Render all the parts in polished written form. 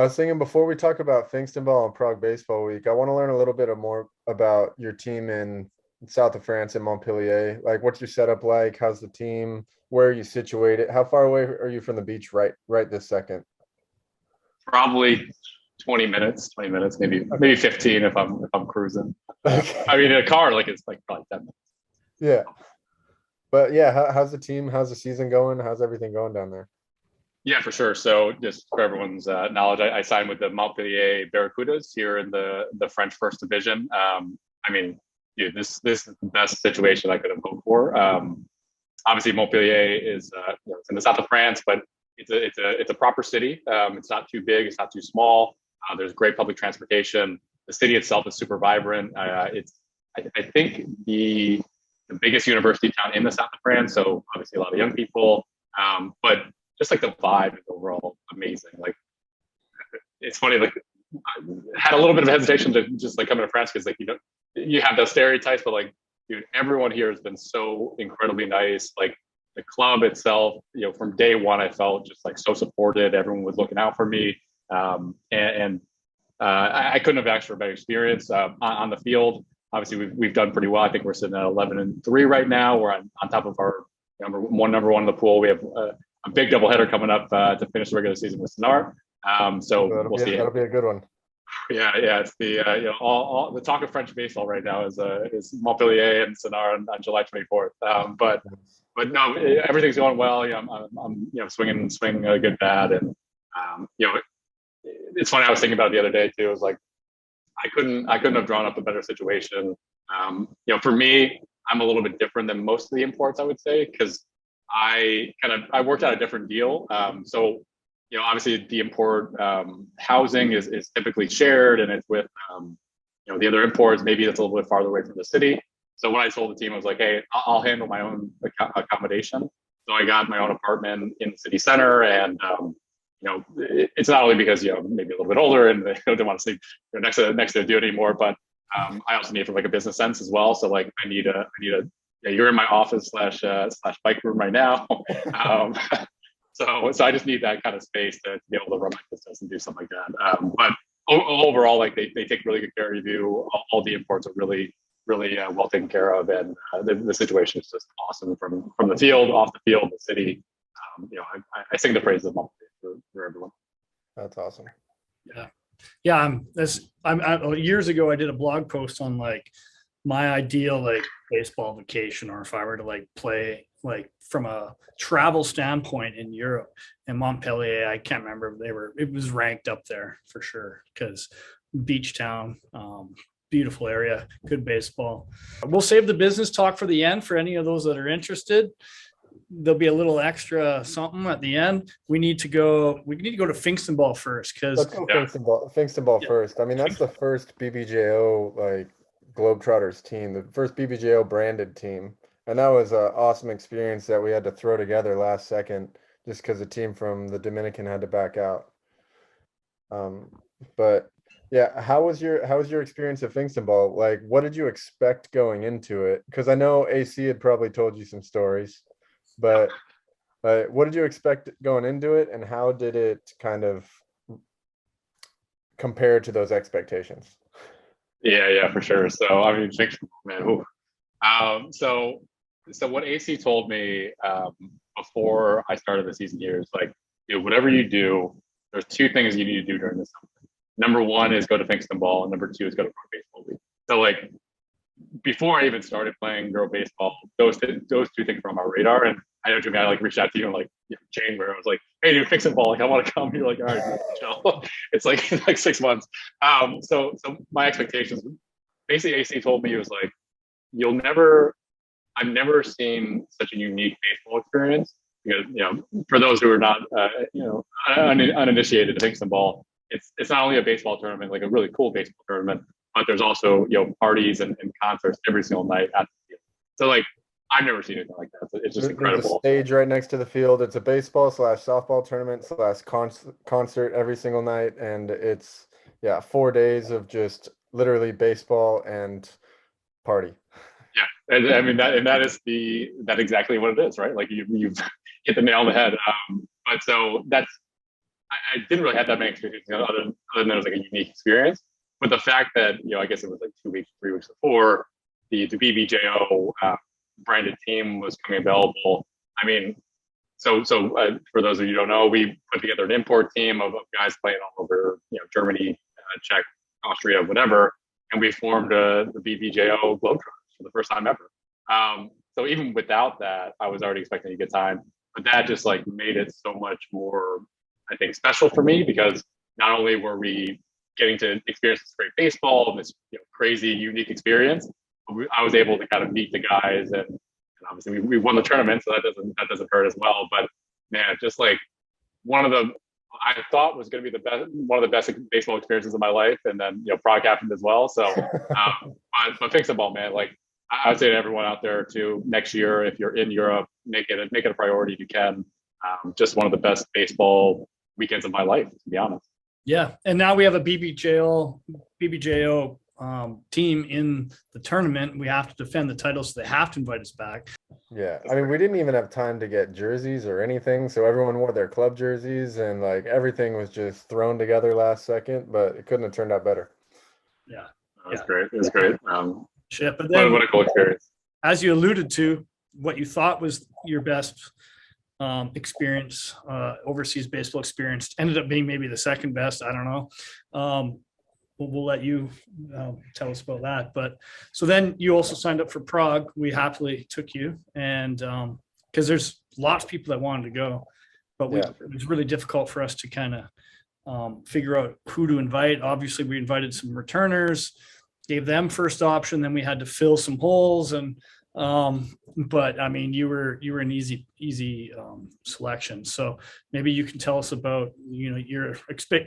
I was thinking before we talk about Finkstonball and Prague Baseball Week, I want to learn a little bit more about your team in south of France in Montpellier. Like, what's your setup like? How's the team? Where are you situated? How far away are you from the beach right this second? Probably 20 minutes, maybe 15 if I'm cruising. Okay. I mean, in a car, like it's like probably 10 minutes. Yeah. But yeah, how's the team? How's the season going? How's everything going down there? Yeah, for sure. So just for everyone's knowledge, I signed with the Montpellier Barracudas here in the French First Division. I mean, dude, this is the best situation I could have hoped for. Obviously, Montpellier is it's in the south of France, but it's a proper city. It's not too big, it's not too small. There's great public transportation. The city itself is super vibrant. I think the biggest university town in the south of France, so obviously a lot of young people. But just like the vibe is overall amazing. Like it's funny, like I had a little bit of hesitation to just like come to France because like you have those stereotypes, but like dude, everyone here has been so incredibly nice. Like the club itself, from day one, I felt just like so supported. Everyone was looking out for me, and I couldn't have asked for a better experience on the field. Obviously, we've done pretty well. I think we're sitting at 11-3 right now. We're on top of our number one in the pool. We have a big doubleheader coming up to finish the regular season with Sonar. So we'll see. That'll be a good one. Yeah. It's the all the talk of French baseball right now is Montpellier and Sonar on July 24th. But no, everything's going well. I'm swinging a good bat, and it's funny. I was thinking about it the other day too. It was like I couldn't have drawn up a better situation. For me, I'm a little bit different than most of the imports, I would say, because I worked out a different deal. So obviously the import housing is typically shared, and it's with the other imports. Maybe it's a little bit farther away from the city. So when I told the team, I was like, hey, I'll handle my own accommodation. So I got my own apartment in the city center, and it's not only because maybe a little bit older and they don't want to sleep next to the dude anymore, but I also need it from like a business sense as well. So like I need a you're in my office slash bike room right now. So I just need that kind of space to be able to run my business and do something like that. But overall, like they take really good care of you. All the imports are really well taken care of, and the situation is just awesome from the field, off the field, the city. I sing the praises of Montpellier for everyone. That's awesome. Yeah. I'm years ago I did a blog post on like my ideal like baseball vacation, or if I were to like play like from a travel standpoint in Europe, and Montpellier, I can't remember if it was ranked up there for sure, because beach town, beautiful area, good baseball. We'll save the business talk for the end for any of those that are interested. There'll be a little extra something at the end. We need to go to Finkstonball first, because Let's go Finkstonball first. I mean, that's the first BBJO like Globetrotters team, the first BBJO branded team. And that was an awesome experience that we had to throw together last second just because the team from the Dominican had to back out. But yeah, how was your experience at Finkstonball? Like, what did you expect going into it? Because I know AC had probably told you some stories, but what did you expect going into it, and how did it kind of compare to those expectations? Yeah, for sure. So I mean, man. Ooh. So what AC told me before I started the season here is like, whatever you do, there's two things you need to do during this summer. Number one is go to Finkstonball, and number two is go to Pro Baseball League. So like before I even started playing girl baseball, those two things were on my radar. And I know Jimmy, I like reached out to you and like January, I was like, hey, dude, Finkstonball, like I want to come. You're like, all right, dude, chill. It's like 6 months. So my expectations, basically AC told me, it was like, I've never seen such a unique baseball experience, because for those who are not uninitiated to Finkstonball, it's not only a baseball tournament, like a really cool baseball tournament, but there's also parties and concerts every single night at the field. So like I've never seen anything like that. It's just incredible. There's a stage right next to the field. It's a baseball / softball tournament / concert every single night, and it's 4 days of just literally baseball and party. Yeah, and I mean that's exactly what it is, right? Like you've hit the nail on the head. But so I didn't really have that many experiences other than it was like a unique experience. But the fact that, I guess it was like 2 weeks, 3 weeks before the BBJO branded team was coming available. I mean, so for those of you who don't know, we put together an import team of guys playing all over, Germany, Czech, Austria, whatever, and we formed the BBJO Globetrotters for the first time ever. So even without that, I was already expecting a good time, but that just like made it so much more, I think, special for me, because not only were we getting to experience this great baseball, this crazy, unique experience, but I was able to kind of meet the guys, and obviously we won the tournament, so that doesn't hurt as well. But man, just like I thought was going to be one of the best baseball experiences of my life, and then Prague happened as well. So, but Finkstonball, man, like I would say to everyone out there too, next year if you're in Europe, make it a priority if you can. Just one of the best baseball weekends of my life, to be honest. Yeah, and now we have a BBJO team in the tournament. We have to defend the title, so they have to invite us back. Yeah, I mean, we didn't even have time to get jerseys or anything, so everyone wore their club jerseys, and like everything was just thrown together last second, but it couldn't have turned out better. Yeah, That's great. It was great. But then, what a cool experience. As you alluded to, what you thought was your best experience, overseas baseball experience, ended up being maybe the second best. I don't know. We'll let you tell us about that. But so then you also signed up for Prague. We happily took you, and because there's lots of people that wanted to go, but it was really difficult for us to kind of figure out who to invite. Obviously, we invited some returners, gave them first option. Then we had to fill some holes, and but I mean, you were an easy selection. So maybe you can tell us about your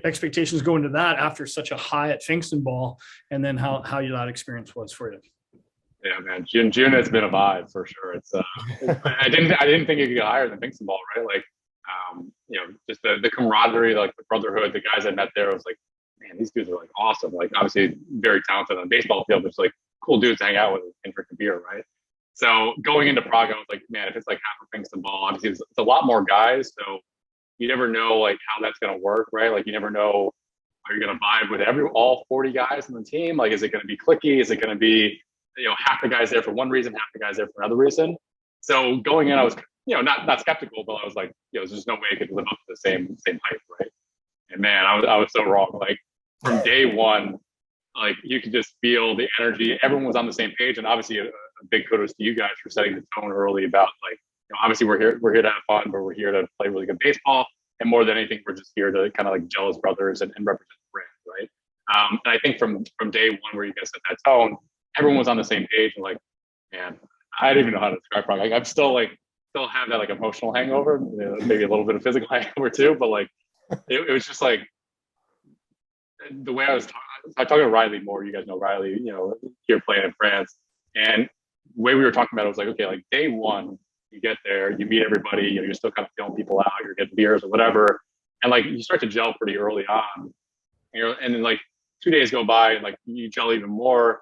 expectations going to that after such a high at Finkstonball, and then how that experience was for you. Yeah, man, June has been a vibe for sure. It's I didn't think it could get higher than Finkstonball, right? Like just the camaraderie, like the brotherhood, the guys I met there, was like, man, these dudes are like awesome. Like obviously very talented on the baseball field, but it's like cool dudes to hang out with and drink a beer, right? So going into Prague, I was like, man, if it's like half a Finkstonball, obviously it's a lot more guys. So you never know like how that's going to work, right? Like you never know, are you going to vibe with all 40 guys on the team? Like, is it going to be cliquey? Is it going to be, half the guys there for one reason, half the guys there for another reason? So going in, I was, not skeptical, but I was like, there's just no way it could live up to the same hype, right? And man, I was so wrong. Like from day one, like you could just feel the energy. Everyone was on the same page, and obviously a big kudos to you guys for setting the tone early about like, obviously we're here to have fun, but we're here to play really good baseball. And more than anything, we're just here to kind of like jealous brothers and represent the brand, right? And I think from day one where you guys set that tone, everyone was on the same page. And like, man, I don't even know how to describe Prague. Like, I'm still have that like emotional hangover, maybe a little bit of physical hangover too. But like, it was just like the way I was talking to Riley more. You guys know Riley, here playing in France, and the way we were talking about it was like, okay, like day one, you get there, you meet everybody, you're still kind of feeling people out, you're getting beers or whatever, and like you start to gel pretty early on, and then like 2 days go by and like you gel even more,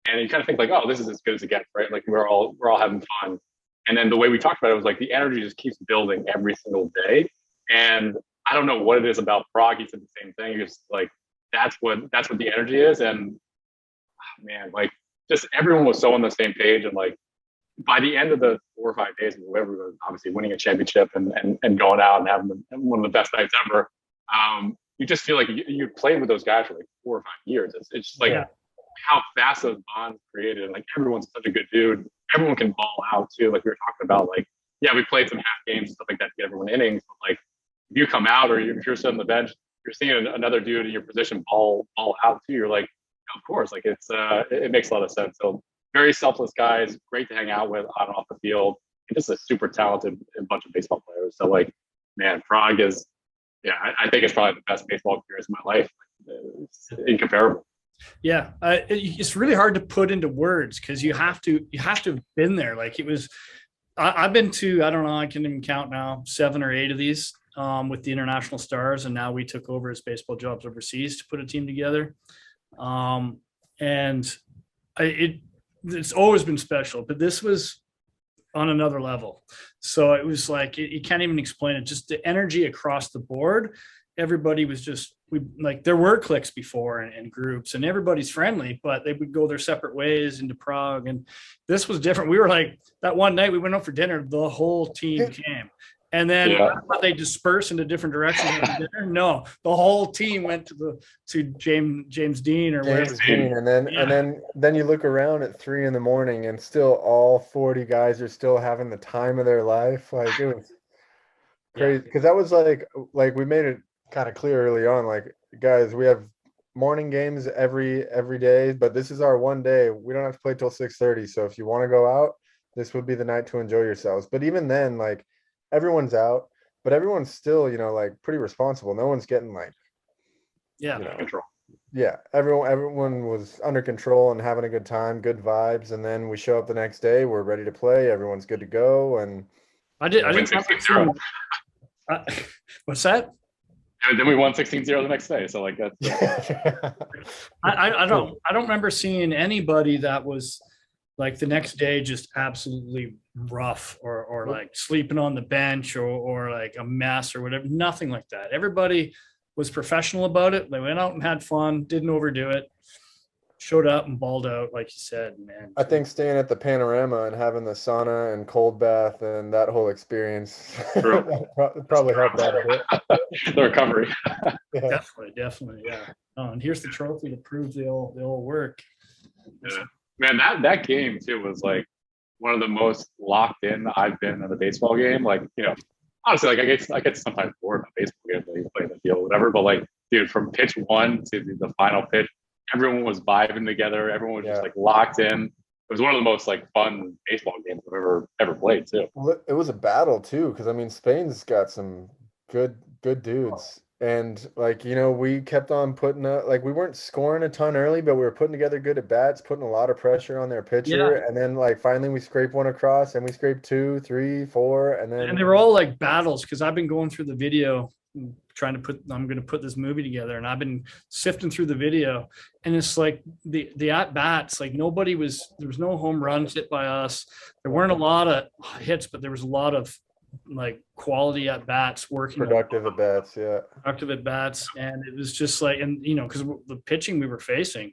and you kind of think like, oh, this is as good as it gets, right? Like we're all having fun, and then the way we talked about it was like the energy just keeps building every single day, and I don't know what it is about Prague. He said the same thing. It's like that's what the energy is, and man, like just everyone was so on the same page, and like by the end of the 4 or 5 days, whoever was obviously winning a championship and going out and having one of the best nights ever, you just feel like you played with those guys for like 4 or 5 years. It's just like how fast those bonds created, and like everyone's such a good dude. Everyone can ball out too, like we were talking about. Like, yeah, we played some half games and stuff like that to get everyone innings, but like if you come out or if you're sitting on the bench, you're seeing another dude in your position ball out too. You're like, of course, like it makes a lot of sense. So very selfless guys, great to hang out with on and off the field, and just a super talented bunch of baseball players. So like, man, Prague is, I think it's probably the best baseball experience of my life. It's incomparable. Yeah, it's really hard to put into words because you have to have been there. Like it was, I've been to, I don't know, I can even count now 7 or 8 of these with the international stars, and now we took over as Baseball Jobs Overseas to put a team together. And it's always been special, but this was on another level. So it was like, you can't even explain it. Just the energy across the board. everybody was just, we like, there were cliques before and groups, and everybody's friendly, but they would go their separate ways into Prague. And this was different. We were like, that one night we went out for dinner, the whole team came. And then they dispersed into different directions after dinner. No, the whole team went to James Dean or wherever. James Dean, and then you look around at 3 a.m. and still all 40 guys are still having the time of their life. Like, it was crazy, because that was like we made it kind of clear early on, like, guys, we have morning games every day, but this is our one day. We don't have to play till 6:30. So if you want to go out, this would be the night to enjoy yourselves. But even then, like, everyone's out, but everyone's still, like, pretty responsible. No one's getting like, control. Yeah, everyone was under control and having a good time, good vibes. And then we show up the next day, we're ready to play. Everyone's good to go. And I didn't what's that? And then we won 16-0 the next day. So like that's I don't remember seeing anybody that was like the next day just absolutely rough or like sleeping on the bench or like a mess or whatever. Nothing like that. Everybody was professional about it. They went out and had fun, didn't overdo it, showed up and balled out, like you said, man. I think staying at the Panorama and having the sauna and cold bath and that whole experience probably helped that a bit. The recovery. Yeah. Definitely. Yeah. Oh, and here's the trophy to prove the old work. Yeah. Man, that game too was like one of the most locked in I've been in a baseball game. Like, honestly, like I get sometimes bored of baseball games, like you play the field or whatever. But like, dude, from pitch 1 to the final pitch, everyone was vibing together. Everyone was just like locked in. It was one of the most like fun baseball games I've ever played too. Well, it was a battle too, because I mean, Spain's got some good dudes. And like, we kept on putting up, like, we weren't scoring a ton early, but we were putting together good at bats, putting a lot of pressure on their pitcher. And then like finally we scraped one across, and we scraped 2, 3, 4, and they were all like battles, because I've been going through the video I'm going to put this movie together, and I've been sifting through the video, and it's like the at bats, like there was no home runs hit by us. There weren't a lot of hits, but there was a lot of like quality at bats working. Productive at bats. And it was just like, and because the pitching we were facing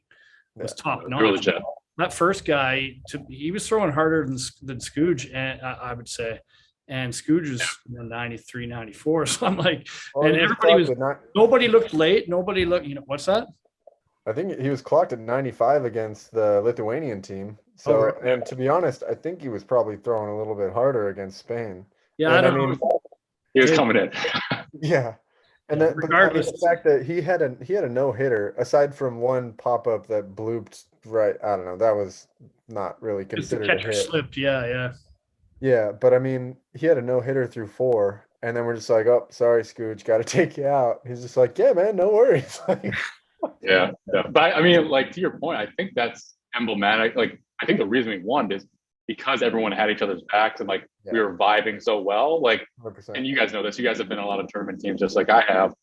was top notch. Really jet. That first guy, he was throwing harder than Scooge, and I would say. And Scooge was 93, 94. So I'm like, and everybody nobody looked late. Nobody looked, what's that? I think he was clocked at 95 against the Lithuanian team. So, and to be honest, I think he was probably throwing a little bit harder against Spain. Yeah, and I mean, he was coming in. Yeah. And then, regardless, the fact that he had a no-hitter, aside from one pop-up that blooped right, I don't know, that was not really considered a hit. Slipped, yeah. Yeah, but I mean, he had a no-hitter through 4, and then we're just like, oh, sorry, Scooge, got to take you out. He's just like, yeah, man, no worries. Yeah. But I mean, like, to your point, I think that's emblematic. Like, I think the reason we won is because everyone had each other's backs, and like we were vibing so well. Like, 100%. And you guys know this. You guys have been in a lot of tournament teams, just like I have.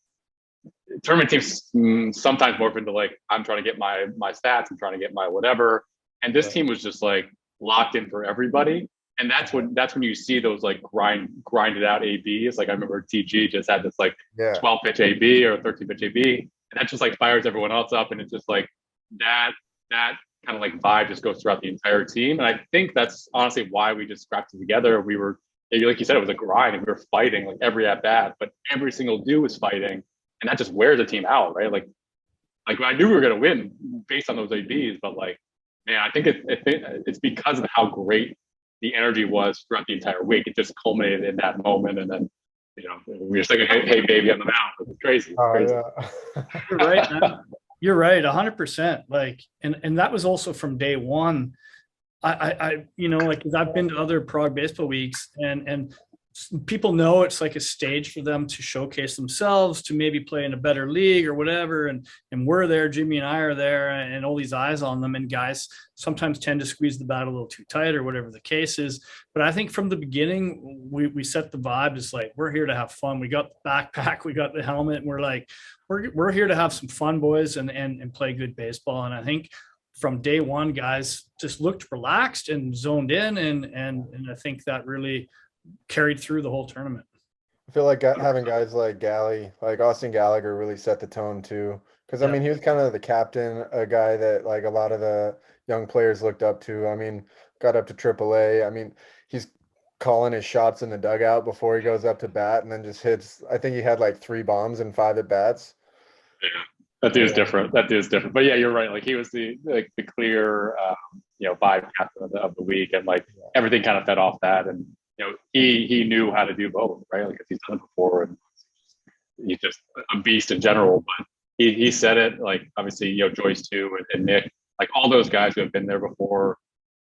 Tournament teams sometimes morph into like, I'm trying to get my stats, I'm trying to get my whatever. And this team was just like locked in for everybody. And that's when you see those like grinded out ABs. Like I remember TG just had this like 12 pitch AB or 13 pitch AB, and that just like fires everyone else up. And it's just like that kind of like vibe just goes throughout the entire team. And I think that's honestly why we just scrapped it together. We were, like you said, it was a grind, and we were fighting like every at bat, but every single dude was fighting, and that just wears the team out, right? Like I knew we were gonna win based on those ABs, but like, man, I think it's because of how great the energy was throughout the entire week. It just culminated in that moment, and then we were singing "Hey Baby" on the mound. It was crazy. Yeah. You're right, man. You're right, 100%. Like, and that was also from day one. I like, 'cause I've been to other Prague baseball weeks, and people know it's like a stage for them to showcase themselves, to maybe play in a better league or whatever. And we're there, Jimmy and I are there, and all these eyes on them. And guys sometimes tend to squeeze the bat a little too tight or whatever the case is. But I think from the beginning, we set the vibe. It's like, we're here to have fun. We got the backpack, we got the helmet, and we're like, we're here to have some fun, boys, and play good baseball. And I think from day one, guys just looked relaxed and zoned in. And I think that really carried through the whole tournament. I feel like having guys like Galley, like Austin Gallagher, really set the tone too. Because I Yeah. mean, he was kind of the captain, a guy that like a lot of the young players looked up to. I mean, got up to AAA. I mean, he's calling his shots in the dugout before he goes up to bat, and then just hits. I think he had like 3 bombs and 5 at bats. Yeah, that dude's Yeah. different. That dude's different. But yeah, you're right. Like he was the clear vibe captain of the week, and like everything kind of fed off that. And he knew how to do both, right? Like 'cause he's done it before, and he's just a beast in general. But he said it, like obviously Joyce too, and Nick, like all those guys who have been there before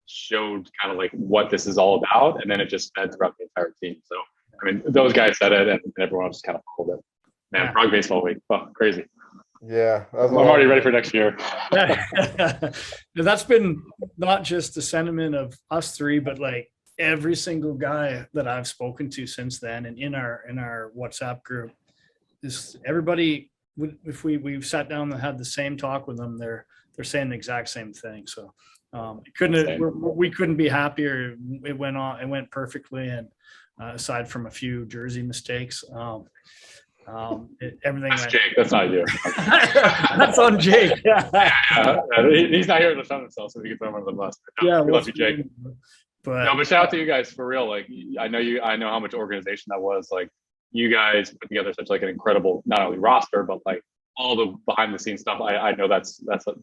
showed kind of like what this is all about, and then it just fed throughout the entire team. So I mean, those guys said it, and everyone else just kind of followed it. Man, Yeah. Prague Baseball Week, oh, crazy. Yeah, that was I'm already ready for next year. That's been not just the sentiment of us three, but like every single guy that I've spoken to since then, and in our WhatsApp group, is everybody. If we've sat down and had the same talk with them, they're saying the exact same thing. So we couldn't be happier. It went perfectly, and aside from a few jersey mistakes. Everything That's went. Jake. That's not you. That's on Jake. He's not here to defend himself, so we can throw him under the bus. Yeah, we love you, Jake. But Shout out to you guys for real. Like I know how much organization that was. Like you guys put together such like an incredible not only roster, but like all the behind the scenes stuff. I know that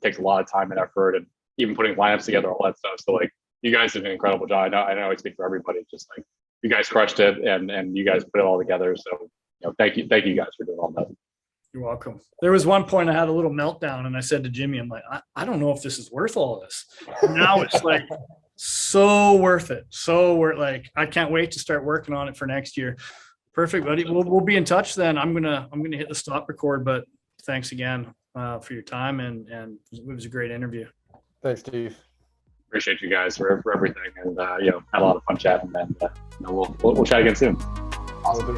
takes a lot of time and effort, and even putting lineups together, all that stuff. So like you guys did an incredible job. I know I speak for everybody. Just like you guys crushed it, and you guys put it all together. So thank you guys for doing all that. You're welcome. There was one point I had a little meltdown, and I said to Jimmy, I'm like, I don't know if this is worth all of this. Now it's like so worth it. Like I can't wait to start working on it for next year. Perfect, buddy. We'll be in touch then. I'm gonna hit the stop record, but thanks again for your time, and it was a great interview. Thanks, Steve. Appreciate you guys for everything, and had a lot of fun chatting, and we'll chat again soon. Awesome.